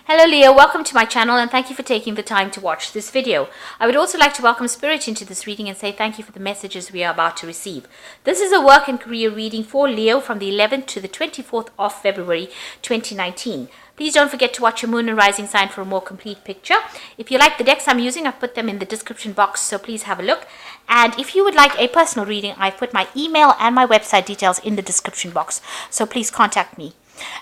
Hello Leo, welcome to my channel and thank you for taking the time to watch this video. I would also like to welcome Spirit into this reading and say thank you for the messages we are about to receive. This is a work and career reading for Leo from the 11th to the 24th of February 2019. Please don't forget to watch your moon and rising sign for a more complete picture. If you like the decks I'm using, I've put them in the description box, so please have a look. And if you would like a personal reading, I've put my email and my website details in the description box, so please contact me.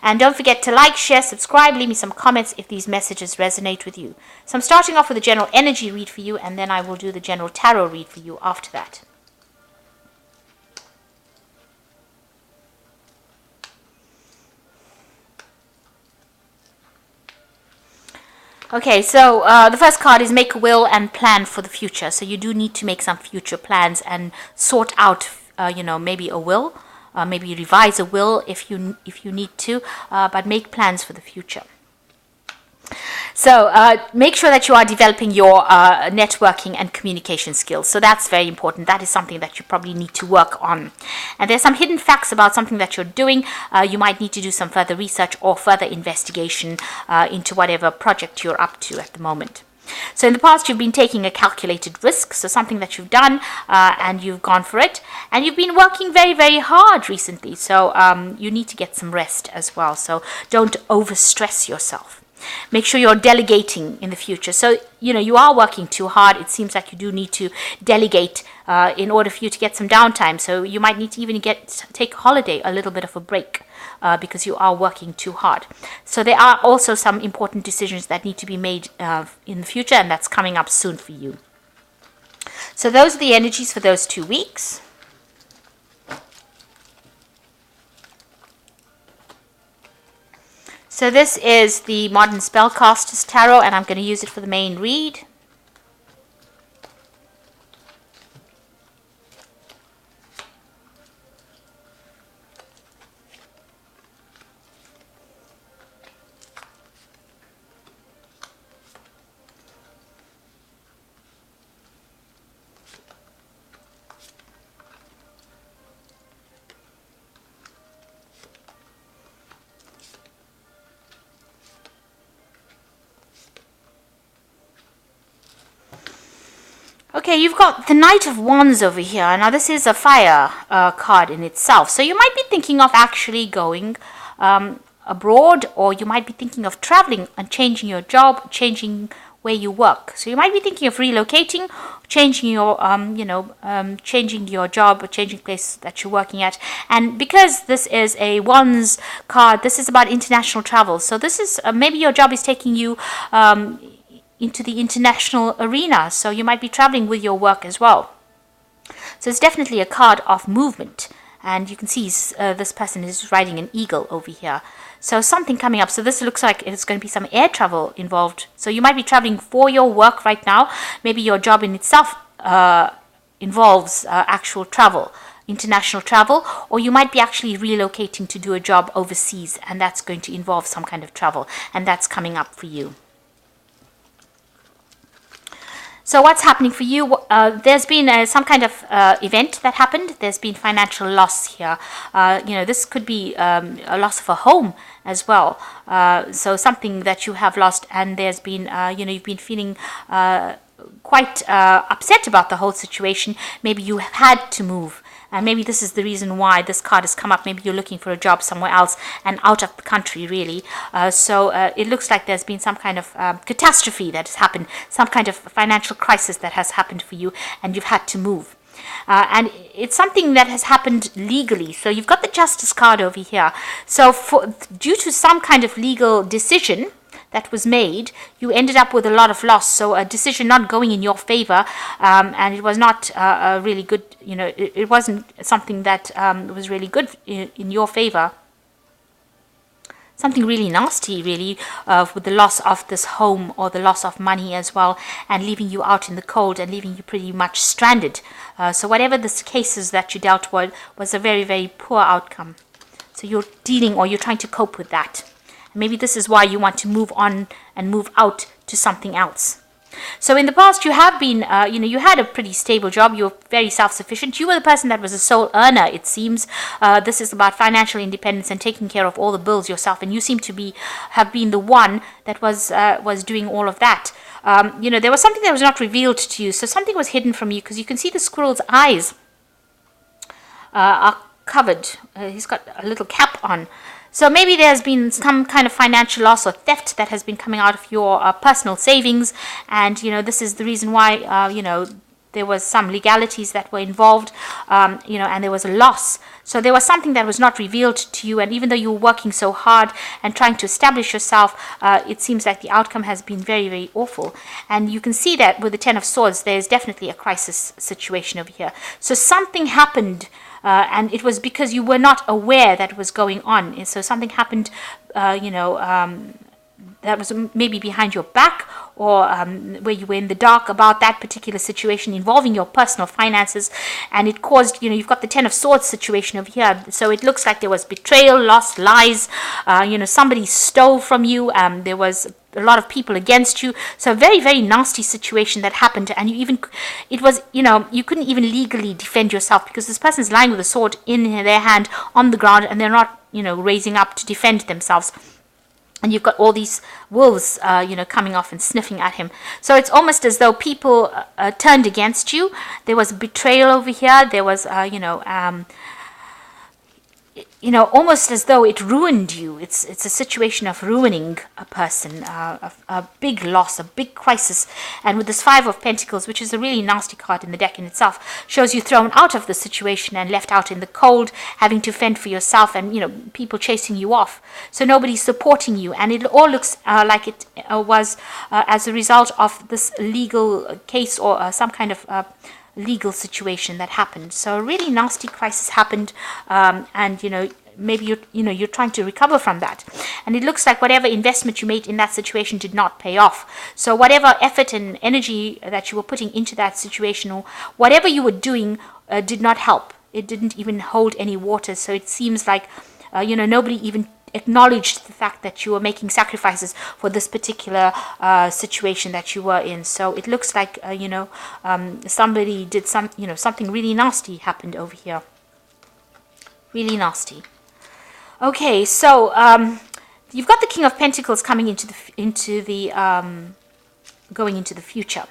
And don't forget to like, share, subscribe, leave me some comments if these messages resonate with you. So I'm starting off with a general energy read for you, and then I will do the general tarot read for you after that. Okay, so the first card is make a will and plan for the future. So you do need to make some future plans and sort out, maybe a will. Maybe revise a will if you need to, but make plans for the future. So make sure that you are developing your networking and communication skills. So that's very important. That is something that you probably need to work on. And there's some hidden facts about something that you're doing. You might need to do some further research or further investigation into whatever project you're up to at the moment. So in the past, you've been taking a calculated risk, so something that you've done and you've gone for it. And you've been working very, very hard recently, so you need to get some rest as well. So don't overstress yourself. Make sure you're delegating in the future. So, you are working too hard. It seems like you do need to delegate in order for you to get some downtime. So you might need to even take a holiday, a little bit of a break. Because you are working too hard. So there are also some important decisions that need to be made in the future, and that's coming up soon for you. So those are the energies for those 2 weeks. So this is the Modern Spellcaster's Tarot, and I'm going to use it for the main read. Okay, you've got the Knight of Wands over here. Now, this is a fire card in itself. So you might be thinking of actually going abroad, or you might be thinking of traveling and changing your job, changing where you work. So you might be thinking of relocating, changing your, changing your job, or changing place that you're working at. And because this is a Wands card, this is about international travel. So this is maybe your job is taking you into the international arena, so you might be traveling with your work as well. So it's definitely a card of movement, and you can see this person is riding an eagle over here. So something coming up. So this looks like it's going to be some air travel involved. So you might be traveling for your work right now. Maybe your job in itself involves actual travel, international travel, or you might be actually relocating to do a job overseas, and that's going to involve some kind of travel, and that's coming up for you. So what's happening for you? There's been some kind of event that happened. There's been financial loss here. This could be a loss of a home as well. So something that you have lost, and there's been, you've been feeling quite upset about the whole situation. Maybe you have had to move. And maybe this is the reason why this card has come up. Maybe you're looking for a job somewhere else and out of the country, really. So it looks like there's been some kind of catastrophe that has happened, some kind of financial crisis that has happened for you, and you've had to move. And it's something that has happened legally. So you've got the Justice card over here. So due to some kind of legal decision that was made, you ended up with a lot of loss. So a decision not going in your favor, and it was not a really good, it wasn't something that was really good in your favor. Something really nasty, really, with the loss of this home or the loss of money as well, and leaving you out in the cold and leaving you pretty much stranded. So whatever the cases that you dealt with was a very, very poor outcome. So you're dealing, or you're trying to cope with that. Maybe this is why you want to move on and move out to something else. So in the past, you have been, you had a pretty stable job. You were very self-sufficient. You were the person that was a sole earner, it seems. This is about financial independence and taking care of all the bills yourself. And you seem to have been the one that was doing all of that. There was something that was not revealed to you. So something was hidden from you, because you can see the squirrel's eyes are covered. He's got a little cap on. So maybe there's been some kind of financial loss or theft that has been coming out of your personal savings. And, this is the reason why, there was some legalities that were involved, and there was a loss. So there was something that was not revealed to you. And even though you were working so hard and trying to establish yourself, it seems like the outcome has been very, very awful. And you can see that with the Ten of Swords, there's definitely a crisis situation over here. So something happened. And it was because you were not aware that was going on. And so something happened, that was maybe behind your back, or where you were in the dark about that particular situation involving your personal finances, and it caused, you've got the Ten of Swords situation over here. So it looks like there was betrayal, loss, lies, somebody stole from you, there was a lot of people against you. So a very, very nasty situation that happened, and you couldn't even legally defend yourself, because this person's lying with a sword in their hand on the ground, and they're not, raising up to defend themselves. And you've got all these wolves, coming off and sniffing at him. So it's almost as though people turned against you. There was betrayal over here. There was, almost as though it ruined you. It's a situation of ruining a person, a big loss, a big crisis. And with this Five of Pentacles, which is a really nasty card in the deck in itself, shows you thrown out of the situation and left out in the cold, having to fend for yourself, and, people chasing you off. So nobody's supporting you. And it all looks like it was as a result of this legal case, or some kind of legal situation that happened. So a really nasty crisis happened, and maybe you're trying to recover from that. And it looks like whatever investment you made in that situation did not pay off. So whatever effort and energy that you were putting into that situation, or whatever you were doing, did not help. It didn't even hold any water. So it seems like nobody even acknowledged the fact that you were making sacrifices for this particular situation that you were in. So it looks like somebody did something really nasty happened over here. Really nasty. Okay, so you've got the King of Pentacles coming going into the future.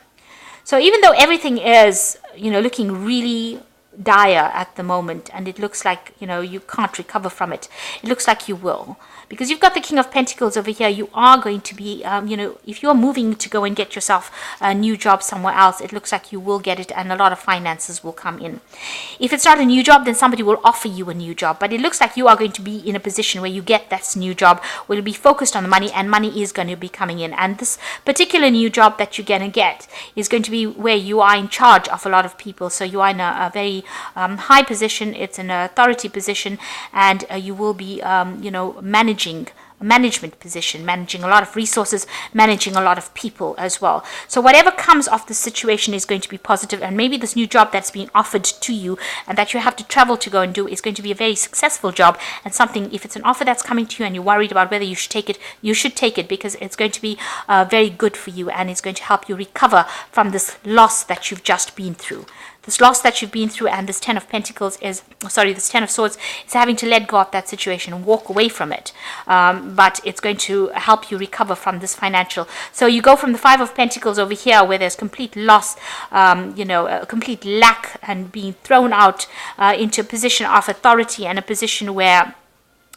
So even though everything is looking really dire at the moment, and it looks like you can't recover from it, it looks like you will, because you've got the King of Pentacles over here. You are going to be if you're moving to go and get yourself a new job somewhere else, it looks like you will get it, and a lot of finances will come in. If it's not a new job, then somebody will offer you a new job, but it looks like you are going to be in a position where you get that new job, where you'll be focused on the money, and money is going to be coming in. And this particular new job that you're going to get is going to be where you are in charge of a lot of people. So you are in a very high position. It's an authority position, and you will be managing a management position, managing a lot of resources, managing a lot of people as well. So whatever comes of the situation is going to be positive, and maybe this new job that's being offered to you and that you have to travel to go and do is going to be a very successful job, and something, if it's an offer that's coming to you and you're worried about whether you should take it, you should take it, because it's going to be very good for you, and it's going to help you recover from this loss that you've just been through. This loss that you've been through, and this Ten of Swords is having to let go of that situation and walk away from it. But it's going to help you recover from this financial. So you go from the Five of Pentacles over here, where there's complete loss, a complete lack, and being thrown out into a position of authority, and a position where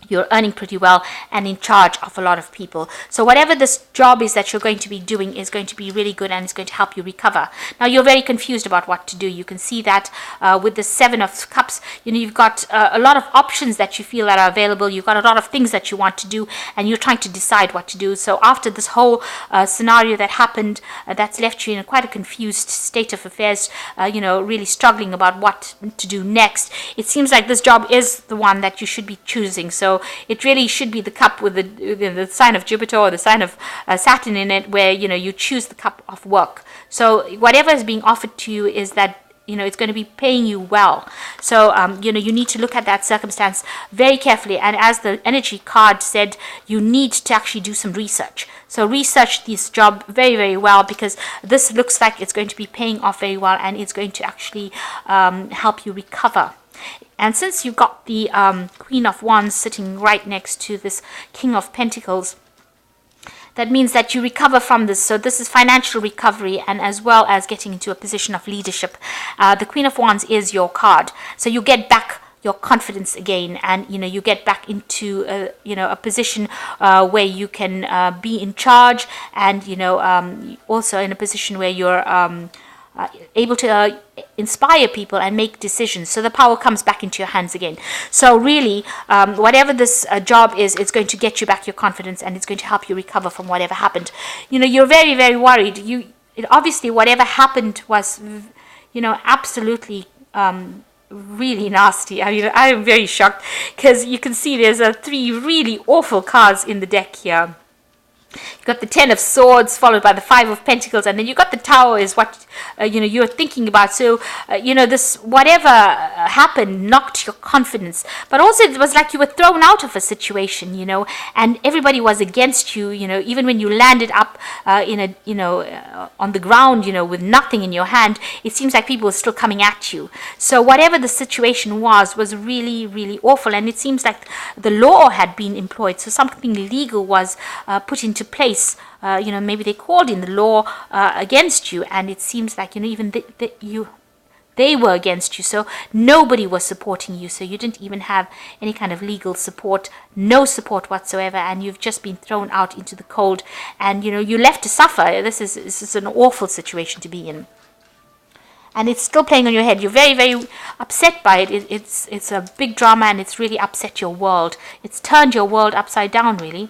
you're earning pretty well and in charge of a lot of people. So whatever this job is that you're going to be doing is going to be really good, and it's going to help you recover. Now, you're very confused about what to do. You can see that with the Seven of Cups, you've got a lot of options that you feel that are available. You've got a lot of things that you want to do, and you're trying to decide what to do. So after this whole scenario that happened, that's left you in quite a confused state of affairs, really struggling about what to do next. It seems like this job is the one that you should be choosing. So it really should be the cup with the sign of Jupiter or the sign of Saturn in it, where you choose the cup of work. So whatever is being offered to you is that it's going to be paying you well. So, you need to look at that circumstance very carefully. And as the energy card said, you need to actually do some research. So research this job very, very well, because this looks like it's going to be paying off very well, and it's going to actually help you recover. And since you've got the Queen of Wands sitting right next to this King of Pentacles, that means that you recover from this. So this is financial recovery, and as well as getting into a position of leadership. The Queen of Wands is your card. So you get back your confidence again, and you get back into a position where you can be in charge, and also in a position where you're able to inspire people and make decisions. So the power comes back into your hands again. So really, whatever this job is, it's going to get you back your confidence, and it's going to help you recover from whatever happened. You're very, very worried. Obviously, whatever happened was, absolutely really nasty. I mean, I am very shocked, because you can see there's 3 really awful cards in the deck here. You've got the 10 of Swords, followed by the 5 of Pentacles, and then you've got the Tower is what you're thinking about. So this whatever happened knocked your confidence, but also it was like you were thrown out of a situation, and everybody was against you. Even when you landed up on the ground, with nothing in your hand, it seems like people were still coming at you. So whatever the situation was really, really awful, and it seems like the law had been employed. So something legal was put into place. Maybe they called in the law against you, and it seems like even they were against you. So nobody was supporting you. So you didn't even have any kind of legal support, no support whatsoever, and you've just been thrown out into the cold, and you're left to suffer. This is an awful situation to be in. And it's still playing on your head. You're very, very upset by it. It's a big drama, and it's really upset your world. It's turned your world upside down, really.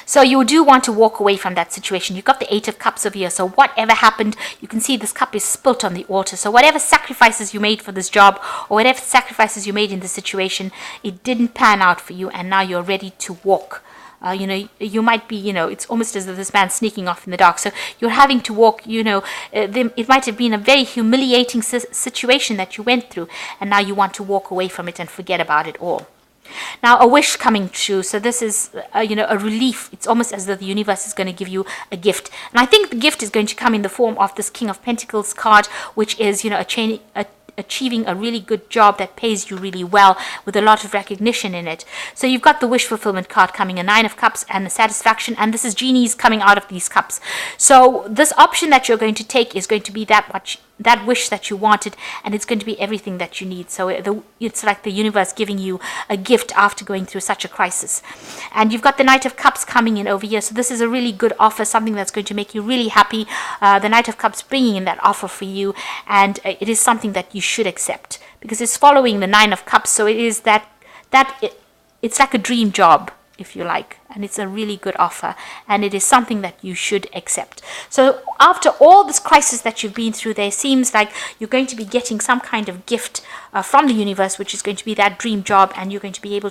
So you do want to walk away from that situation. You've got the 8 of Cups over here. So whatever happened, you can see this cup is spilt on the altar. So whatever sacrifices you made for this job, or whatever sacrifices you made in this situation, it didn't pan out for you, and now you're ready to walk. You might be, it's almost as though this man's sneaking off in the dark. So you're having to walk, it might have been a very humiliating situation that you went through, and now you want to walk away from it and forget about it all. Now, a wish coming true. So this is, a relief. It's almost as though the universe is going to give you a gift. And I think the gift is going to come in the form of this King of Pentacles card, which is, achieving a really good job that pays you really well, with a lot of recognition in it. So you've got the wish fulfillment card coming, a 9 of Cups, and the satisfaction, and this is genies coming out of these cups. So this option that you're going to take is going to be that wish that you wanted, and it's going to be everything that you need. So it's like the universe giving you a gift after going through such a crisis. And you've got the Knight of Cups coming in over here. So this is a really good offer, something that's going to make you really happy. The Knight of Cups bringing in that offer for you, and it is something that you should accept, because it's following the 9 of Cups. So it is it's like a dream job, if you like, and it's a really good offer, and it is something that you should accept. So after all this crisis that you've been through, there seems like you're going to be getting some kind of gift from the universe, which is going to be that dream job, and you're going to be able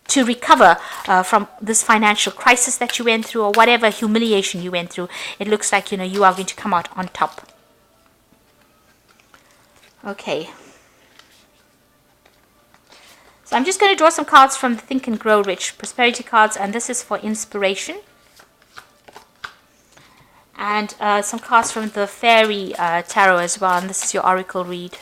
to recover from this financial crisis that you went through, or whatever humiliation you went through. It looks like you are going to come out on top. Okay. So I'm just going to draw some cards from the Think and Grow Rich Prosperity cards, and this is for inspiration. And some cards from the Fairy Tarot as well, and this is your Oracle read.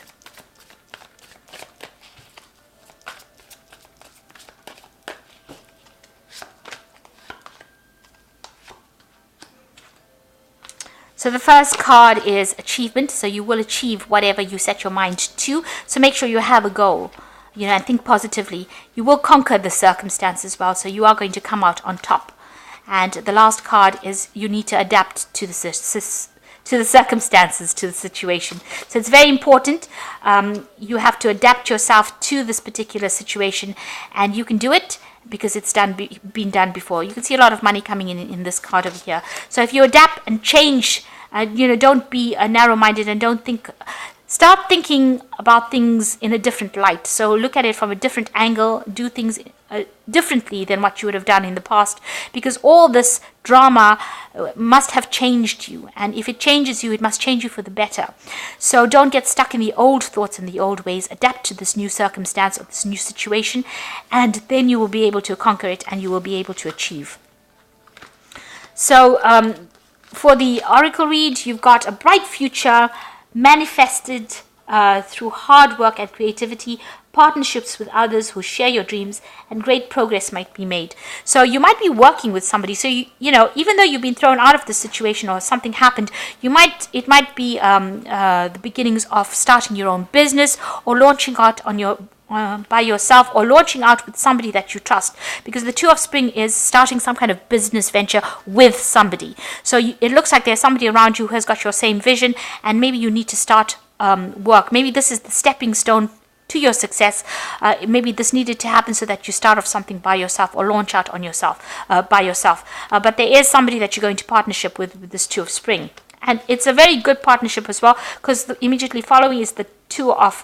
So the first card is achievement. So you will achieve whatever you set your mind to. So make sure you have a goal, and think positively. You will conquer the circumstance as well. So you are going to come out on top. And the last card is you need to adapt to the circumstances, to the situation. So it's very important. You have to adapt yourself to this particular situation, and you can do it because it's been done before. You can see a lot of money coming in this card over here. So if you adapt and change, don't be narrow-minded, and don't think start thinking about things in a different light. So look at it from a different angle, do things differently than what you would have done in the past, because all this drama must have changed you, and if it changes you, it must change you for the better. So don't get stuck in the old thoughts and the old ways. Adapt to this new circumstance or this new situation, and then you will be able to conquer it, and you will be able to achieve. So for the oracle read, you've got a bright future manifested through hard work and creativity, partnerships with others who share your dreams, and great progress might be made. So you might be working with somebody. So you know, even though you've been thrown out of the situation or something happened, it might be the beginnings of starting your own business, or launching out on your by yourself, or launching out with somebody that you trust, because the Two of Spring is starting some kind of business venture with somebody. So it looks like there's somebody around you who has got your same vision, and maybe you need to start work. Maybe this is the stepping stone to your success. Maybe this needed to happen so that you start off something by yourself, or launch out on yourself by yourself. But there is somebody that you're going to partnership with this Two of Spring, and it's a very good partnership as well, because immediately following is the Two of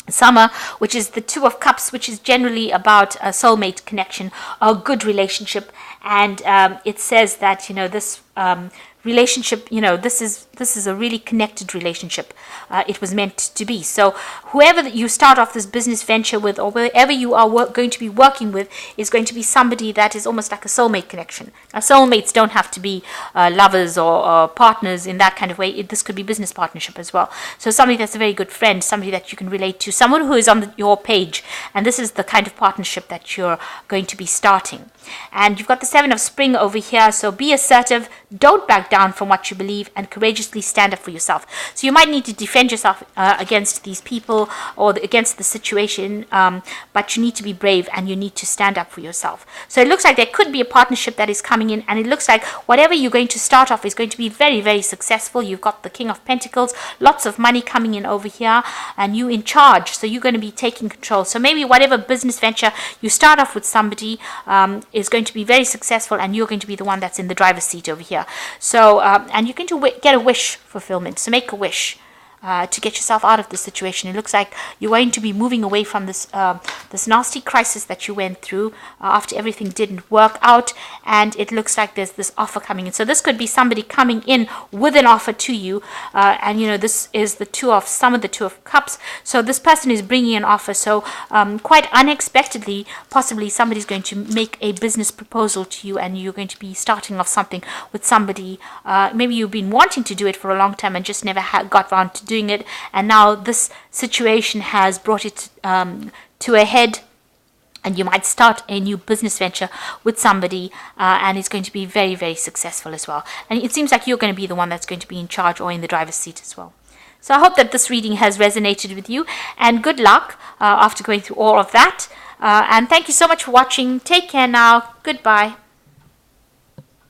Summer, which is the Two of Cups, which is generally about a soulmate connection, a good relationship. And it says that, you know, this relationship, you know, this is a really connected relationship. It was meant to be. So whoever that you start off this business venture with, or wherever you are going to be working with, is going to be somebody that is almost like a soulmate connection. Soulmates don't have to be lovers or partners in that kind of way. This could be business partnership as well. So somebody that's a very good friend, somebody that you can relate to, someone who is on your page. And this is the kind of partnership that you're going to be starting. And you've got the Seven of Spring over here. So be assertive, don't back down from what you believe, and courageously stand up for yourself. So you might need to defend yourself against these people, or against the situation, but you need to be brave, and you need to stand up for yourself. So it looks like there could be a partnership that is coming in, and it looks like whatever you're going to start off is going to be very, very successful. You've got the King of Pentacles, lots of money coming in over here, and you in charge. So you're going to be taking control. So maybe whatever business venture you start off with somebody is going to be very successful, and you're going to be the one that's in the driver's seat over here. So and you're going to get a wish fulfillment. So make a wish to get yourself out of this situation. It looks like you're going to be moving away from this this nasty crisis that you went through after everything didn't work out, and it looks like there's this offer coming in. So this could be somebody coming in with an offer to you, and you know, this is the Two of Summer, the Two of Cups. So this person is bringing an offer. So quite unexpectedly, possibly somebody's going to make a business proposal to you, and you're going to be starting off something with somebody. Maybe you've been wanting to do it for a long time and just never got around to doing it, and now this situation has brought it to a head, and you might start a new business venture with somebody, and it's going to be very, very successful as well. And it seems like you're going to be the one that's going to be in charge or in the driver's seat as well. So I hope that this reading has resonated with you, and good luck after going through all of that. And thank you so much for watching. Take care now. Goodbye.